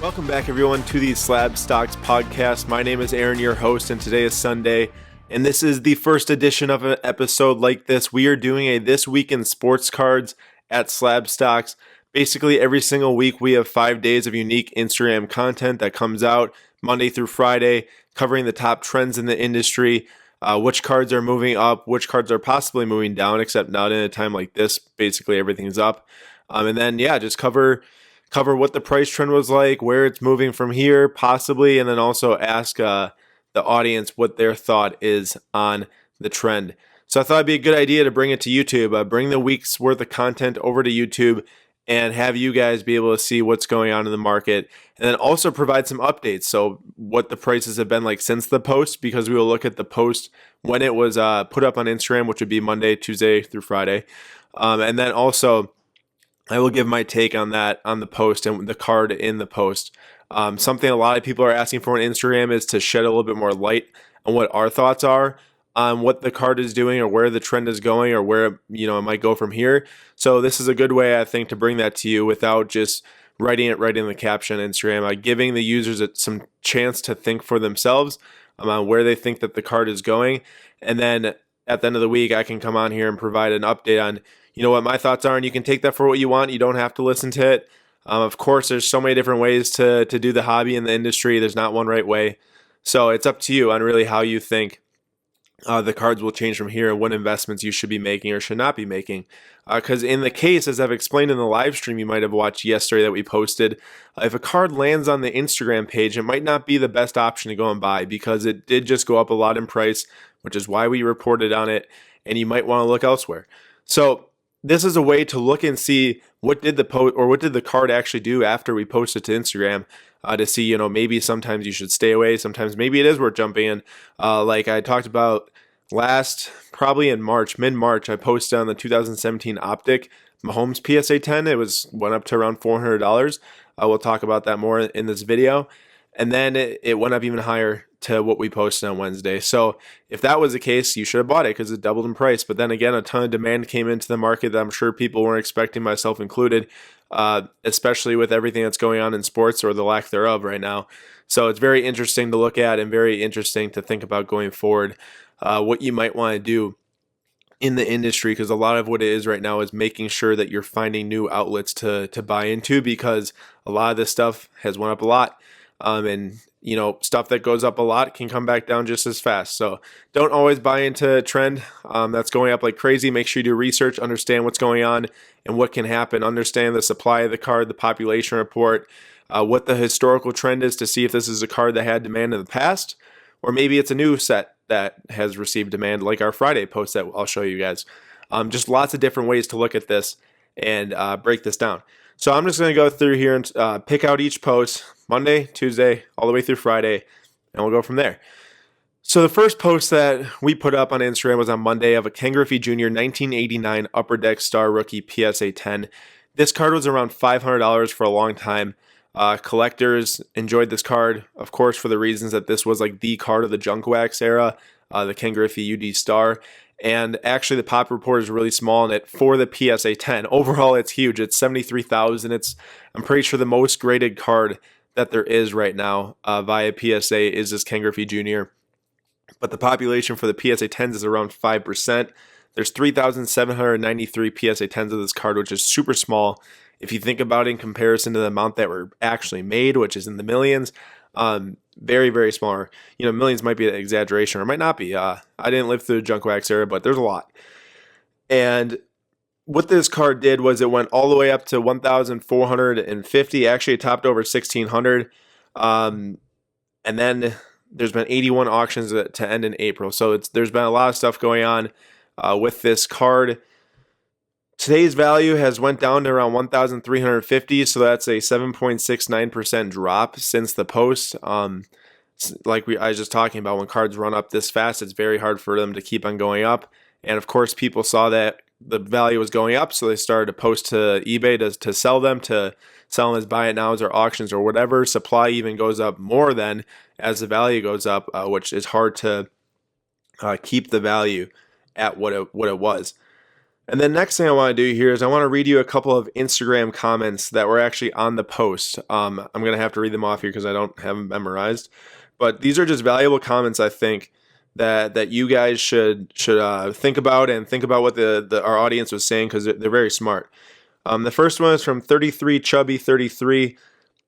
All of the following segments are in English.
Welcome back, everyone, to the SlabStox podcast. My name is Aaron, your host, and today is Sunday, and this is the first edition of an episode like this. We are doing a This Week in Sports cards at SlabStox. Basically, every single week, we have 5 days of unique Instagram content that comes out Monday through Friday, covering the top trends in the industry, which cards are moving up, which cards are possibly moving down, except not in a time like this. Basically, everything's up. And then, just cover what the price trend was like, where it's moving from here, possibly, and then also ask the audience what their thought is on the trend. So I thought it'd be a good idea to bring it to YouTube, bring the week's worth of content over to YouTube and have you guys be able to see what's going on in the market, and then also provide some updates. So what the prices have been like since the post, because we will look at the post when it was put up on Instagram, which would be Monday, Tuesday through Friday. And then also I will give my take on that, on the post and the card in the post. Something a lot of people are asking for on Instagram is to shed a little bit more light on what our thoughts are on what the card is doing or where the trend is going or where it might go from here. So this is a good way, I think, to bring that to you without just writing it right in the caption on Instagram, giving the users some chance to think for themselves on where they think that the card is going. And then at the end of the week, I can come on here and provide an update on what my thoughts are, and you can take that for what you want. You don't have to listen to it. Of course, there's so many different ways to do the hobby in the industry. There's not one right way. So it's up to you on really how you think the cards will change from here and what investments you should be making or should not be making. Because in the case, as I've explained in the live stream you might have watched yesterday that we posted, if a card lands on the Instagram page, it might not be the best option to go and buy because it did just go up a lot in price, which is why we reported on it, and you might want to look elsewhere. So this is a way to look and see what did the card actually do after we posted to Instagram, to see, maybe sometimes you should stay away. Sometimes maybe it is worth jumping in. Like I talked about probably in March, mid-March, I posted on the 2017 Optic Mahomes PSA 10. It went up to around $400. We'll talk about that more in this video. And then it went up even higher to what we posted on Wednesday. So if that was the case, you should have bought it because it doubled in price. But then again, a ton of demand came into the market that I'm sure people weren't expecting, myself included, especially with everything that's going on in sports or the lack thereof right now. So it's very interesting to look at and very interesting to think about going forward, what you might want to do in the industry, because a lot of what it is right now is making sure that you're finding new outlets to buy into, because a lot of this stuff has went up a lot. And stuff that goes up a lot can come back down just as fast. So don't always buy into a trend that's going up like crazy. Make sure you do research, understand what's going on and what can happen. Understand the supply of the card, the population report, what the historical trend is to see if this is a card that had demand in the past, or maybe it's a new set that has received demand, like our Friday post that I'll show you guys. Just lots of different ways to look at this and break this down. So I'm just going to go through here and pick out each post, Monday, Tuesday, all the way through Friday, and we'll go from there. So the first post that we put up on Instagram was on Monday of a Ken Griffey Jr. 1989 Upper Deck Star Rookie PSA 10. This card was around $500 for a long time. Collectors enjoyed this card, of course, for the reasons that this was like the card of the junk wax era, the Ken Griffey UD Star. And actually, the pop report is really small in it for the PSA 10. Overall, it's huge. It's 73,000. I'm pretty sure the most graded card that there is right now via PSA is this Ken Griffey Jr. But the population for the PSA 10s is around 5%. There's 3,793 PSA 10s of this card, which is super small. If you think about it in comparison to the amount that were actually made, which is in the millions, very, very small. Millions might be an exaggeration or might not be. I didn't live through the junk wax era, but there's a lot. And what this card did was it went all the way up to 1,450. Actually, it topped over 1,600. And then there's been 81 auctions to end in April. So there's been a lot of stuff going on with this card. Today's value has went down to around 1,350, so that's a 7.69% drop since the post. Like I was just talking about, when cards run up this fast, it's very hard for them to keep on going up. And of course, people saw that the value was going up, so they started to post to eBay to sell them as buy it nows or auctions or whatever. Supply even goes up more than as the value goes up, which is hard to keep the value at what it was. And then next thing I want to do here is I want to read you a couple of Instagram comments that were actually on the post. I'm going to have to read them off here because I don't have them memorized. But these are just valuable comments, I think, that you guys should think about and think about what our audience was saying because they're very smart. The first one is from 33 Chubby 33.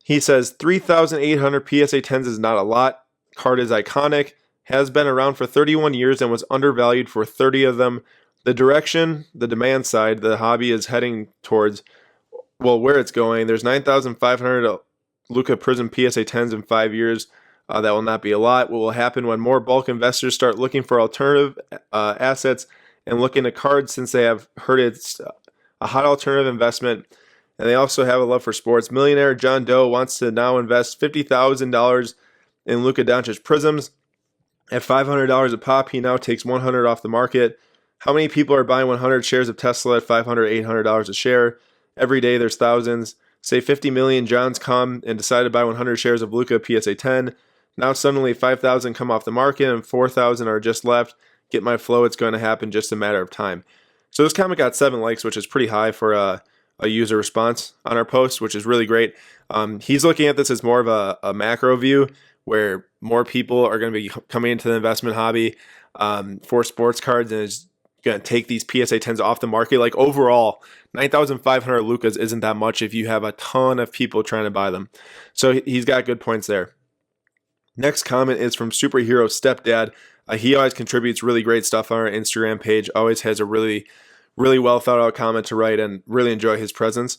He says 3,800 PSA 10s is not a lot. Card is iconic, has been around for 31 years and was undervalued for 30 of them. The direction, the demand side, the hobby is heading towards, well, where it's going. There's 9,500 Luka Prism PSA 10s in 5 years. That will not be a lot. What will happen when more bulk investors start looking for alternative assets and look into cards since they have heard it's a hot alternative investment, and they also have a love for sports. Millionaire John Doe wants to now invest $50,000 in Luka Doncic Prisms. At $500 a pop, he now takes 100 off the market. How many people are buying 100 shares of Tesla at $500, $800 a share? Every day there's thousands. Say 50 million Johns come and decide to buy 100 shares of Luka PSA 10. Now suddenly 5,000 come off the market and 4,000 are just left. Get my flow, it's going to happen just a matter of time. So this comment got 7 likes, which is pretty high for a user response on our post, which is really great. He's looking at this as more of a macro view where more people are going to be coming into the investment hobby for sports cards and is going to take these PSA 10s off the market. Like overall, 9,500 Lukas isn't that much if you have a ton of people trying to buy them. So he's got good points there. Next comment is from Superhero Stepdad. He always contributes really great stuff on our Instagram page, always has a really well thought out comment to write and really enjoy his presence.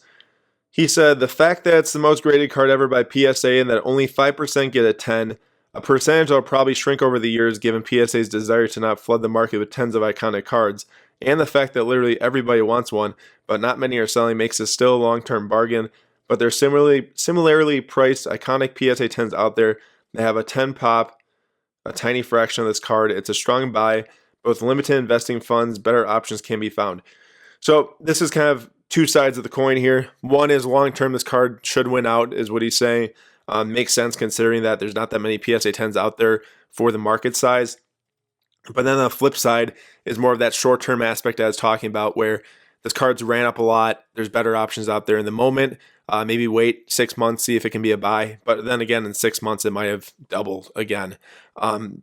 He said, the fact that it's the most graded card ever by PSA and that only 5% get a 10, a percentage that will probably shrink over the years given PSA's desire to not flood the market with tens of iconic cards, and the fact that literally everybody wants one, but not many are selling makes it still a long-term bargain, but there's similarly priced iconic PSA 10s out there that have a 10 pop, a tiny fraction of this card. It's a strong buy. Both limited investing funds, better options can be found. So this is kind of two sides of the coin here. One is long-term, this card should win out, is what he's saying. Makes sense considering that there's not that many PSA 10s out there for the market size. But then the flip side is more of that short-term aspect I was talking about where this card's ran up a lot. There's better options out there in the moment. Maybe wait 6 months, see if it can be a buy. But then again, in 6 months, it might have doubled again.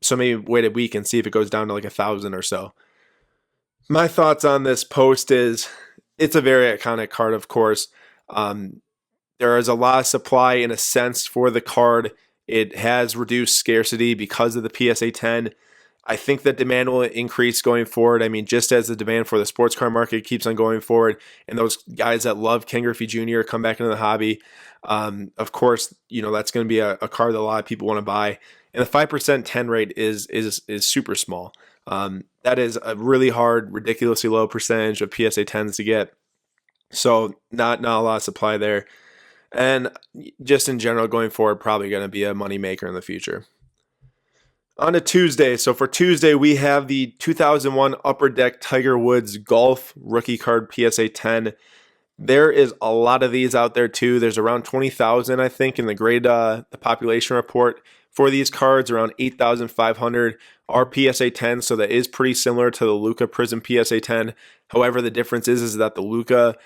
So maybe wait a week and see if it goes down to like 1,000 or so. My thoughts on this post is it's a very iconic card, of course. There is a lot of supply in a sense for the card. It has reduced scarcity because of the PSA 10. I think that demand will increase going forward. I mean, just as the demand for the sports car market keeps on going forward, and those guys that love Ken Griffey Jr. come back into the hobby, of course, that's going to be a card that a lot of people want to buy. And the 5% 10 rate is super small. That is a really hard, ridiculously low percentage of PSA 10s to get. So not a lot of supply there. And just in general, going forward, probably going to be a money maker in the future. On to Tuesday. So for Tuesday, we have the 2001 Upper Deck Tiger Woods Golf Rookie Card PSA 10. There is a lot of these out there too. There's around 20,000, I think, in the grade the population report for these cards. Around 8,500 are PSA 10, so that is pretty similar to the Luka Prism PSA 10. However, the difference is that the Luka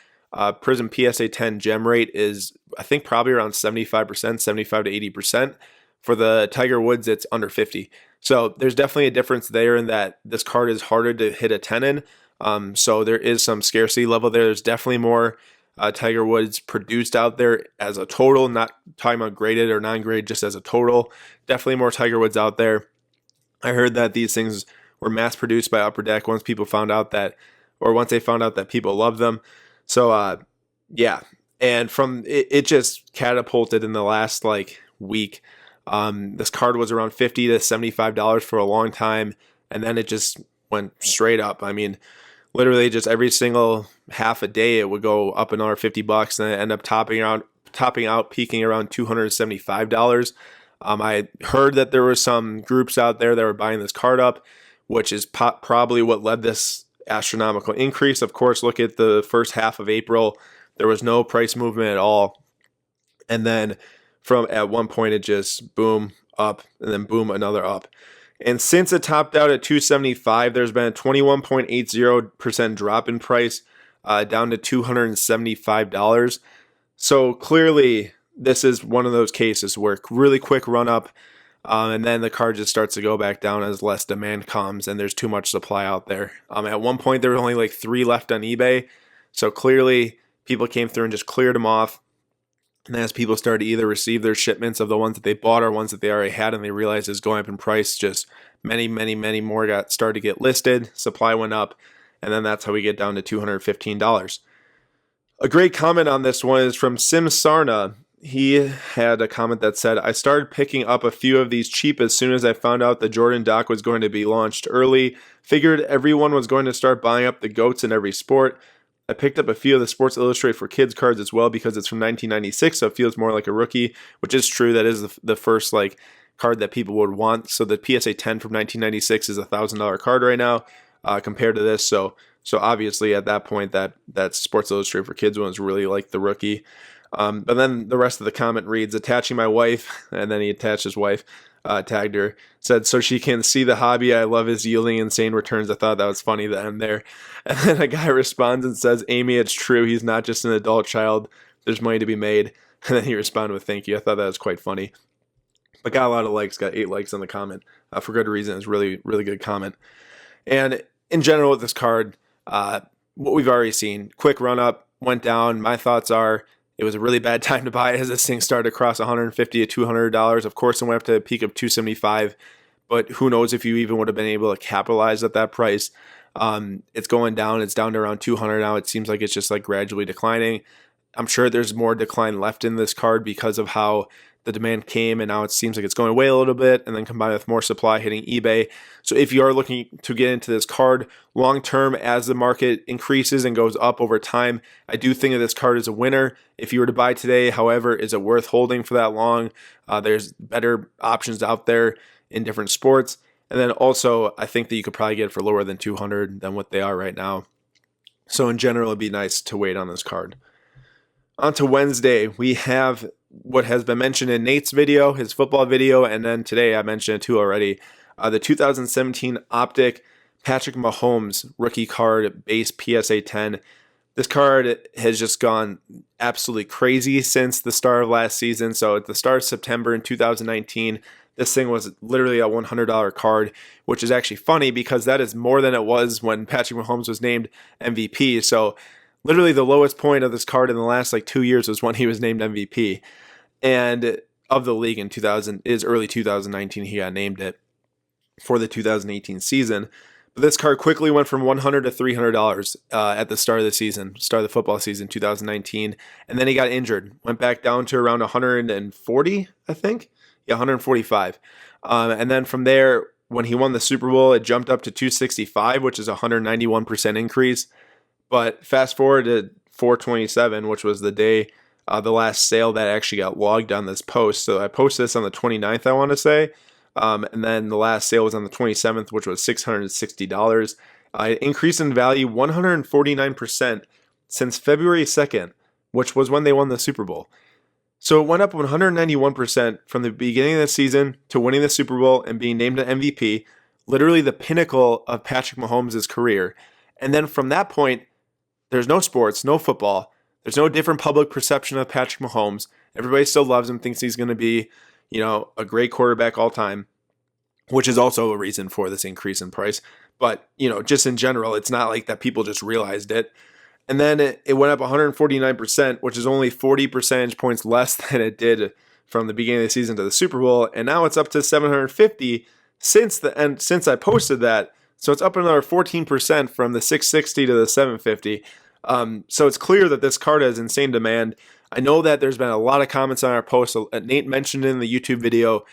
Prism PSA 10 gem rate is, I think, probably around 75%, 75 to 80%. For the Tiger Woods, it's under 50. So there's definitely a difference there in that this card is harder to hit a 10 in. So there is some scarcity level there. There's definitely more Tiger Woods produced out there as a total, not talking about graded or non-graded, just as a total. Definitely more Tiger Woods out there. I heard that these things were mass produced by Upper Deck once they found out that people love them. So yeah. And from it just catapulted in the last week. This card was around $50 to $75 for a long time, and then it just went straight up. I mean, literally just every single half a day it would go up another $50 and end up topping out, peaking around $275. I heard that there were some groups out there that were buying this card up, which is probably what led this astronomical increase. Of course, look at the first half of April. There was no price movement at all. And then at one point it just boom up and then boom another up. And since it topped out at 275, there's been a 21.80% drop in price, down to $275. So clearly, this is one of those cases where really quick run up, and then the card just starts to go back down as less demand comes and there's too much supply out there. At one point, there were only like 3 left on eBay. So clearly, people came through and just cleared them off. And as people started to either receive their shipments of the ones that they bought or ones that they already had and they realized it's going up in price, just many more started to get listed. Supply went up. And then that's how we get down to $215. A great comment on this one is from Sim Sarna. He had a comment that said, I started picking up a few of these cheap as soon as I found out the Jordan doc was going to be launched early. Figured everyone was going to start buying up the GOATs in every sport. I picked up a few of the Sports Illustrated for Kids cards as well because it's from 1996, so it feels more like a rookie, which is true. That is the first card that people would want. So the PSA 10 from 1996 is a $1,000 card right now compared to this. So obviously at that point that Sports Illustrated for Kids one was really like the rookie. But then the rest of the comment reads, attaching my wife, and then he attached his wife, tagged her, said, so she can see the hobby. I love his yielding insane returns. I thought that was funny that I'm there. And then a guy responds and says, Amy, it's true. He's not just an adult child. There's money to be made. And then he responded with thank you. I thought that was quite funny. But got a lot of likes, got 8 likes on the comment for good reason. It's really, really good comment. And in general with this card, what we've already seen, quick run up, went down. My thoughts are, it was a really bad time to buy it as this thing started across $150 to $200. Of course, it went up to a peak of $275, but who knows if you even would have been able to capitalize at that price. It's going down. It's down to around $200 now. It seems like it's just gradually declining. I'm sure there's more decline left in this card because of how the demand came, and now it seems like it's going away a little bit, and then combined with more supply hitting eBay. So if you are looking to get into this card long term as the market increases and goes up over time, I do think that this card is a winner. If you were to buy today, however, is it worth holding for that long? There's better options out there in different sports. And then also, I think that you could probably get it for lower than $200 than what they are right now. So in general, it'd be nice to wait on this card. On to Wednesday, we have what has been mentioned in Nate's video, his football video, and then today I mentioned it too already, the 2017 Optic Patrick Mahomes rookie card base PSA 10. This card has just gone absolutely crazy since the start of last season. So at the start of September in 2019, this thing was literally a $100 card, which is actually funny because that is more than it was when Patrick Mahomes was named MVP. So literally the lowest point of this card in the last 2 years was when he was named MVP. And of the league in early 2019, he got named it for the 2018 season. But this card quickly went from $100 to $300 at the start of the football season, 2019. And then he got injured, went back down to around 140, I think. Yeah, 145. And then from there, when he won the Super Bowl, it jumped up to 265, which is a 191% increase. But fast forward to 4/27, which was the day, the last sale that actually got logged on this post. So I posted this on the 29th, I want to say. And then the last sale was on the 27th, which was $660. It increased in value 149% since February 2nd, which was when they won the Super Bowl. So it went up 191% from the beginning of the season to winning the Super Bowl and being named an MVP, literally the pinnacle of Patrick Mahomes' career. And then from that point, there's no sports, no football. There's no different public perception of Patrick Mahomes. Everybody still loves him, thinks he's going to be, a great quarterback all time, which is also a reason for this increase in price. But, just in general, it's not like that people just realized it. And then it went up 149%, which is only 40 percentage points less than it did from the beginning of the season to the Super Bowl. And now it's up to 750 since I posted that. So it's up another 14% from the 660 to the 750. So it's clear that this card has insane demand. I know that there's been a lot of comments on our post. Nate mentioned in the YouTube video,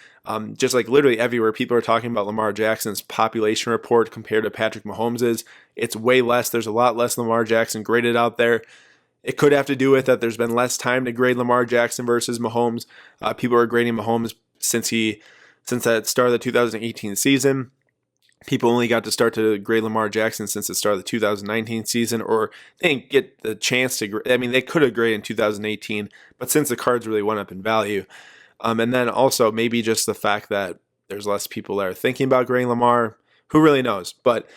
just literally everywhere, people are talking about Lamar Jackson's population report compared to Patrick Mahomes's. It's way less. There's a lot less Lamar Jackson graded out there. It could have to do with that there's been less time to grade Lamar Jackson versus Mahomes. People are grading Mahomes since that start of the 2018 season. People only got to start to grade Lamar Jackson since the start of the 2019 season, or they didn't get the chance to grade. I mean, they could have graded in 2018, but since the cards really went up in value. And then also maybe just the fact that There's less people that are thinking about grading Lamar. Who really knows? But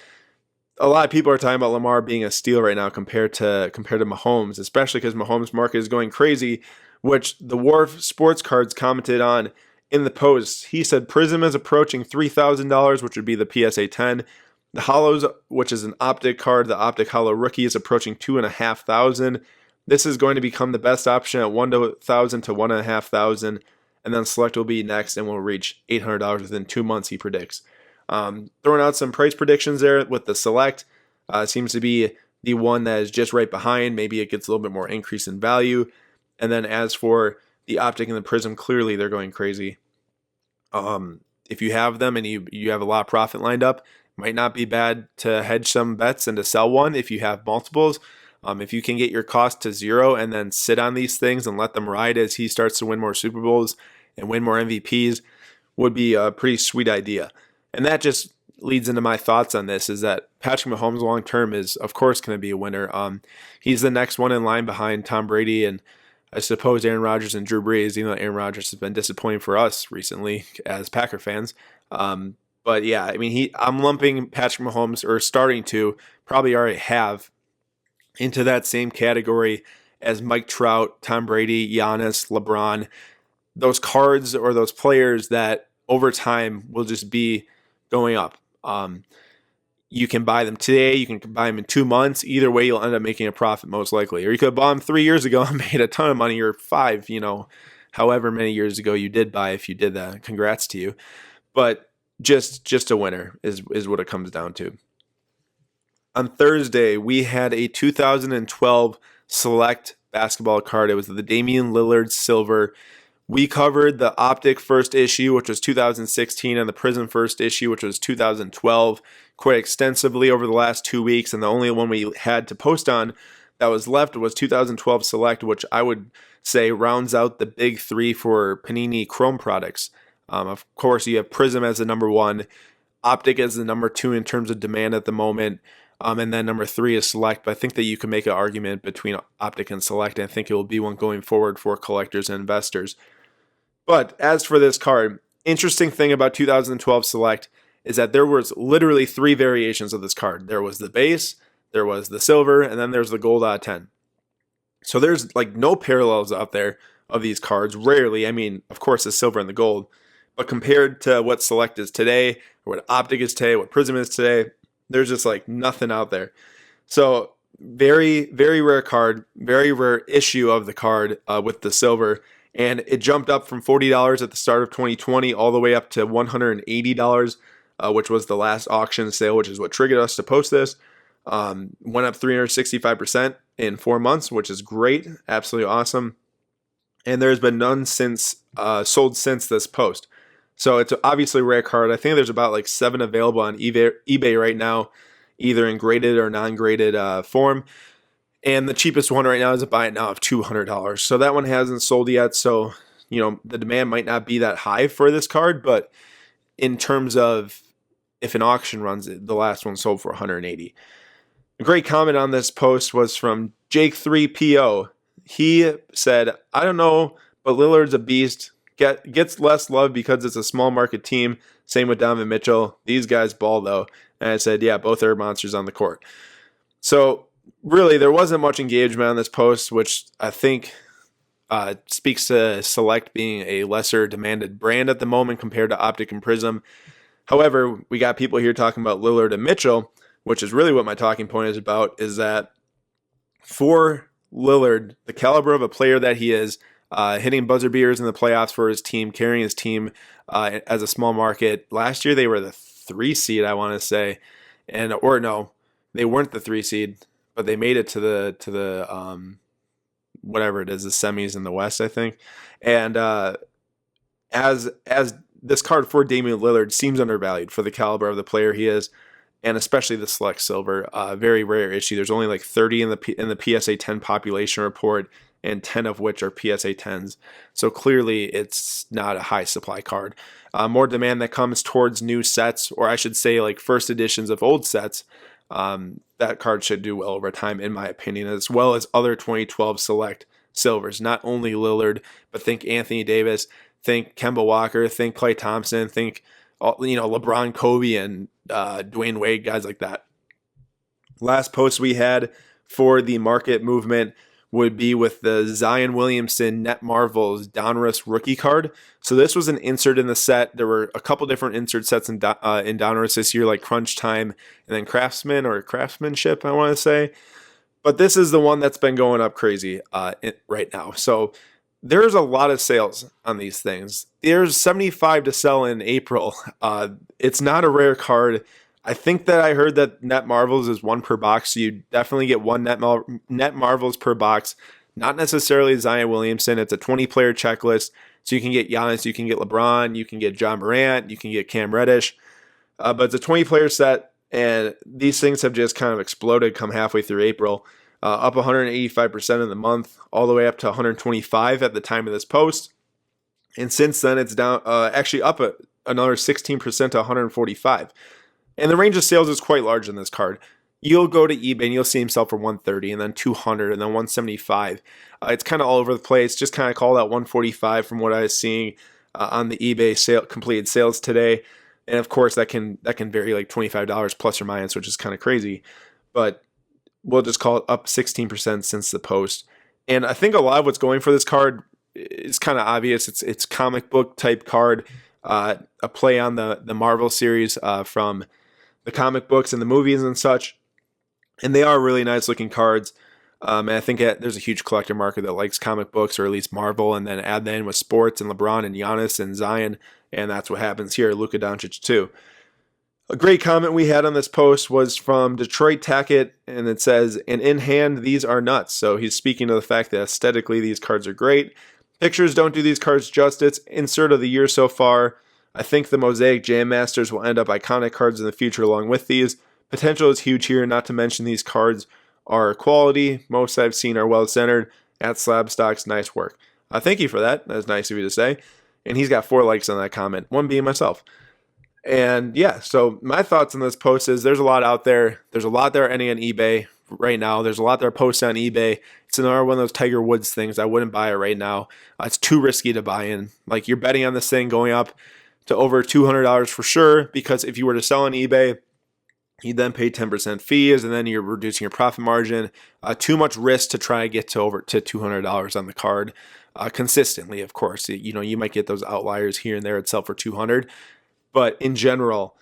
a lot of people are talking about Lamar being a steal right now compared to Mahomes, especially because Mahomes' market is going crazy, which the Wharf Sports Cards commented on in the post. He said Prism is approaching $3,000, which would be the PSA 10. The Hollows, which is an Optic card, the Optic Hollow Rookie, is approaching $2,500. This is going to become the best option at $1,000 to $1,500, and then Select will be next and will reach $800 within 2 months, he predicts. Throwing out some price predictions there with the Select. Seems to be the one that is just right behind. Maybe it gets a little bit more increase in value. And then as for the Optic and the Prism, clearly they're going crazy. If you have them and you have a lot of profit lined up, might not be bad to hedge some bets and to sell one if you have multiples. If you can get your cost to zero and then sit on these things and let them ride as he starts to win more Super Bowls and win more MVPs, would be a pretty sweet idea. And that just leads into my thoughts on this, is that Patrick Mahomes long term is, of course, going to be a winner. He's the next one in line behind Tom Brady and I suppose Aaron Rodgers and Drew Brees, even though Aaron Rodgers has been disappointing for us recently as Packer fans. But yeah, I mean, I'm lumping Patrick Mahomes, or starting to, probably already have, into that same category as Mike Trout, Tom Brady, Giannis, LeBron. Those cards or those players that over time will just be going up. You can buy them today. You can buy them in 2 months. Either way, you'll end up making a profit most likely. Or you could have bought them 3 years ago and made a ton of money, or 5, however many years ago you did buy. If you did that, congrats to you. But just a winner is what it comes down to. On Thursday, we had a 2012 Select basketball card. It was the Damian Lillard Silver. We covered the Optic first issue, which was 2016, and the Prism first issue, which was 2012, quite extensively over the last 2 weeks. And the only one we had to post on that was left was 2012 Select, which I would say rounds out the big three for Panini Chrome products. Of course, you have Prism as the number one, Optic as the number two in terms of demand at the moment, and then number three is Select. But I think that you can make an argument between Optic and Select, and I think it will be one going forward for collectors and investors. But as for this card, interesting thing about 2012 Select is that there was literally 3 variations of this card. There was the base, there was the silver, and then there's the gold out of 10. So there's like no parallels out there of these cards. Rarely. I mean, of course, the silver and the gold. But compared to what Select is today, or what Optic is today, what Prism is today, there's just like nothing out there. So very, very rare card, very rare issue of the card with the silver. And it jumped up from $40 at the start of 2020 all the way up to $180, which was the last auction sale, which is what triggered us to post this. Went up 365% in 4 months, which is great. Absolutely awesome. And there's been none sold since this post. So it's obviously a rare card. I think there's about like 7 available on eBay right now, either in graded or non-graded form. And the cheapest one right now is a buy it now of $200. So that one hasn't sold yet. So, the demand might not be that high for this card. But in terms of if an auction runs it, the last one sold for $180. A great comment on this post was from Jake3PO. He said, I don't know, but Lillard's a beast. Gets less love because it's a small market team. Same with Donovan Mitchell. These guys ball though. And I said, yeah, both are monsters on the court. So really, there wasn't much engagement on this post, which I think speaks to Select being a lesser demanded brand at the moment compared to Optic and Prism. However, we got people here talking about Lillard and Mitchell, which is really what my talking point is about, is that for Lillard, the caliber of a player that he is, hitting buzzer beaters in the playoffs for his team, carrying his team as a small market. Last year, they were the 3 seed, I want to say. Or no, they weren't the 3 seed. But they made it to the whatever it is, the semis in the West, I think. And as this card for Damian Lillard seems undervalued for the caliber of the player he is, and especially the Select Silver, very rare issue. There's only like 30 in the PSA 10 population report, and 10 of which are PSA 10s. So clearly, it's not a high supply card. More demand that comes towards new sets, or I should say, like first editions of old sets. That card should do well over time, in my opinion, as well as other 2012 Select Silvers. Not only Lillard, but think Anthony Davis, think Kemba Walker, think Klay Thompson, think LeBron, Kobe, and Dwayne Wade, guys like that. Last post we had for the market movement would be with the Zion Williamson Net Marvels Donruss rookie card. So this was an insert in the set. There were a couple different insert sets in Donruss this year, like Crunch Time and then Craftsmanship, I want to say. But this is the one that's been going up crazy right now. So there's a lot of sales on these things. There's 75 to sell in April. It's not a rare card. I think that I heard that Net Marvels is one per box, so you definitely get one Net Marvels per box. Not necessarily Zion Williamson. It's a 20-player checklist, so you can get Giannis, you can get LeBron, you can get John Morant, you can get Cam Reddish. But it's a 20-player set, and these things have just kind of exploded come halfway through April. Up 185% in the month, all the way up to 125 at the time of this post. And since then, it's down, actually up another 16% to 145. And the range of sales is quite large in this card. You'll go to eBay and you'll see himself for 130 and then 200 and then 175. It's kind of all over the place. Just kind of call that 145 from what I was seeing on the eBay completed sales today. And of course, that can vary like $25 plus or minus, which is kind of crazy. But we'll just call it up 16% since the post. And I think a lot of what's going for this card is kind of obvious. It's comic book type card, a play on the Marvel series from the comic books and the movies and such. And they are really nice looking cards. And I think there's a huge collector market that likes comic books, or at least Marvel, and then add that in with sports and LeBron and Giannis and Zion. And that's what happens here. Luka Doncic too. A great comment we had on this post was from Detroit Tackett, and it says, "And in hand, these are nuts." So he's speaking to the fact that aesthetically these cards are great. Pictures don't do these cards justice. Insert of the year so far. I think the Mosaic Jam Masters will end up iconic cards in the future along with these. Potential is huge here, not to mention these cards are quality. Most I've seen are well-centered. At SlabStox, nice work. Thank you for that. That's nice of you to say. And he's got 4 likes on that comment, one being myself. And yeah, so my thoughts on this post is there's a lot out there. There's a lot there ending on eBay right now. There's a lot there posted on eBay. It's another one of those Tiger Woods things. I wouldn't buy it right now. It's too risky to buy in. Like, you're betting on this thing going up to over $200 for sure, because if you were to sell on eBay, you then pay 10% fees, and then you're reducing your profit margin. Too much risk to try to get to over to $200 on the card consistently. Of course, you might get those outliers here and there at sell for $200, but in general,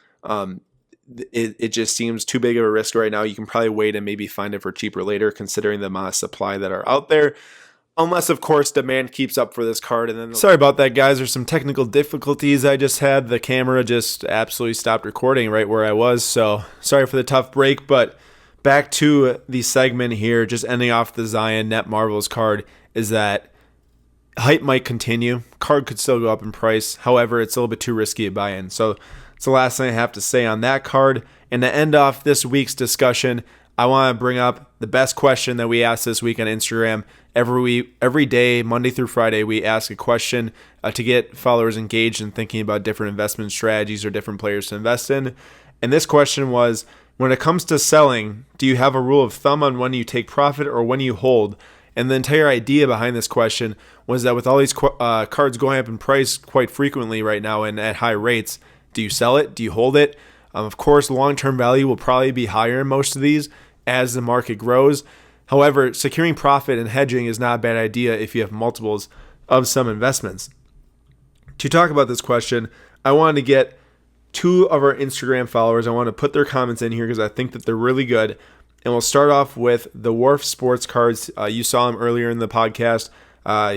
it just seems too big of a risk right now. You can probably wait and maybe find it for cheaper later, considering the amount of supply that are out there. Unless, of course, demand keeps up for this card. And then, sorry about that, guys. There's some technical difficulties I just had. The camera just absolutely stopped recording right where I was. So sorry for the tough break. But back to the segment here, just ending off the Zion Net Marvels card, is that hype might continue. Card could still go up in price. However, it's a little bit too risky to buy in. So it's the last thing I have to say on that card. And to end off this week's discussion, I want to bring up the best question that we asked this week on Instagram. Every day, Monday through Friday, we ask a question to get followers engaged in thinking about different investment strategies or different players to invest in. And this question was, when it comes to selling, do you have a rule of thumb on when you take profit or when you hold? And the entire idea behind this question was that with all these cards going up in price quite frequently right now and at high rates, do you sell it? Do you hold it? Of course, long-term value will probably be higher in most of these as the market grows. However, securing profit and hedging is not a bad idea if you have multiples of some investments. To talk about this question, I wanted to get 2 of our Instagram followers. I want to put their comments in here because I think that they're really good. And we'll start off with the Wharf Sports Cards. You saw him earlier in the podcast.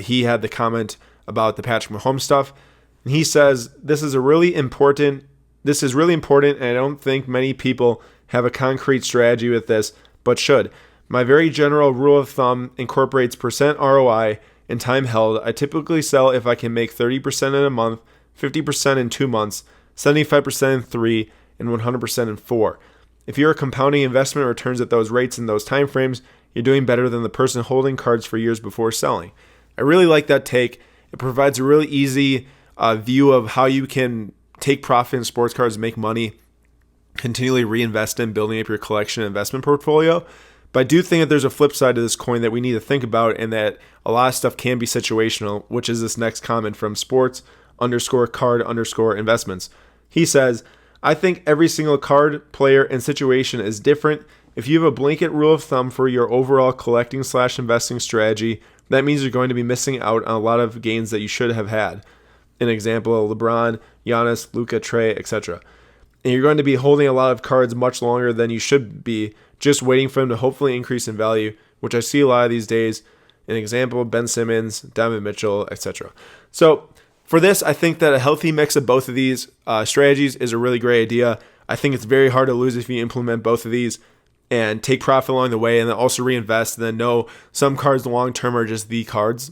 He had the comment about the Patrick Mahomes stuff. And he says, this is really important, and I don't think many people have a concrete strategy with this, but should. My very general rule of thumb incorporates percent ROI and time held. I typically sell if I can make 30% in a month, 50% in 2 months, 75% in 3, and 100% in 4. If you're compounding investment returns at those rates in those time frames, you're doing better than the person holding cards for years before selling. I really like that take. It provides a really easy view of how you can take profit in sports cards, make money, continually reinvest in building up your collection and investment portfolio. But I do think that there's a flip side to this coin that we need to think about, and that a lot of stuff can be situational, which is this next comment from sports_card_investments. He says, I think every single card, player, and situation is different. If you have a blanket rule of thumb for your overall collecting/investing strategy, that means you're going to be missing out on a lot of gains that you should have had. An example, LeBron, Giannis, Luka, Trey, etc. And you're going to be holding a lot of cards much longer than you should be, just waiting for them to hopefully increase in value, which I see a lot of these days. An example, Ben Simmons, Donovan Mitchell, etc. So for this, I think that a healthy mix of both of these strategies is a really great idea. I think it's very hard to lose if you implement both of these and take profit along the way, and then also reinvest, and then know some cards long term are just the cards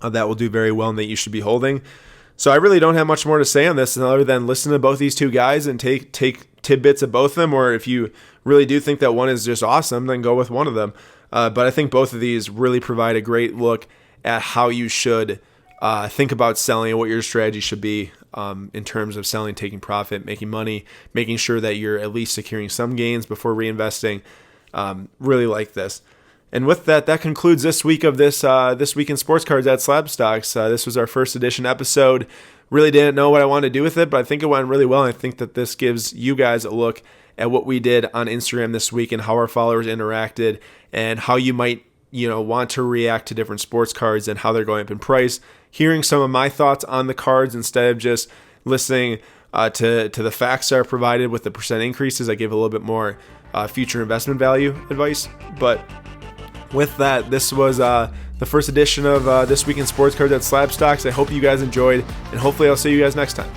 that will do very well and that you should be holding. So I really don't have much more to say on this other than listen to both these two guys and take tidbits of both of them, or if you really do think that one is just awesome, then go with one of them. But I think both of these really provide a great look at how you should think about selling and what your strategy should be in terms of selling, taking profit, making money, making sure that you're at least securing some gains before reinvesting. Really like this. And with that, that concludes this week of this Week in Sports Cards at SlabStox. This was our first edition episode. Really didn't know what I wanted to do with it, but I think it went really well. And I think that this gives you guys a look at what we did on Instagram this week and how our followers interacted and how you might want to react to different sports cards and how they're going up in price. Hearing some of my thoughts on the cards instead of just listening to the facts that are provided with the percent increases. I give a little bit more future investment value advice. But with that, this was the first edition of This Week in Sports Cards at SlabStox. I hope you guys enjoyed, and hopefully I'll see you guys next time.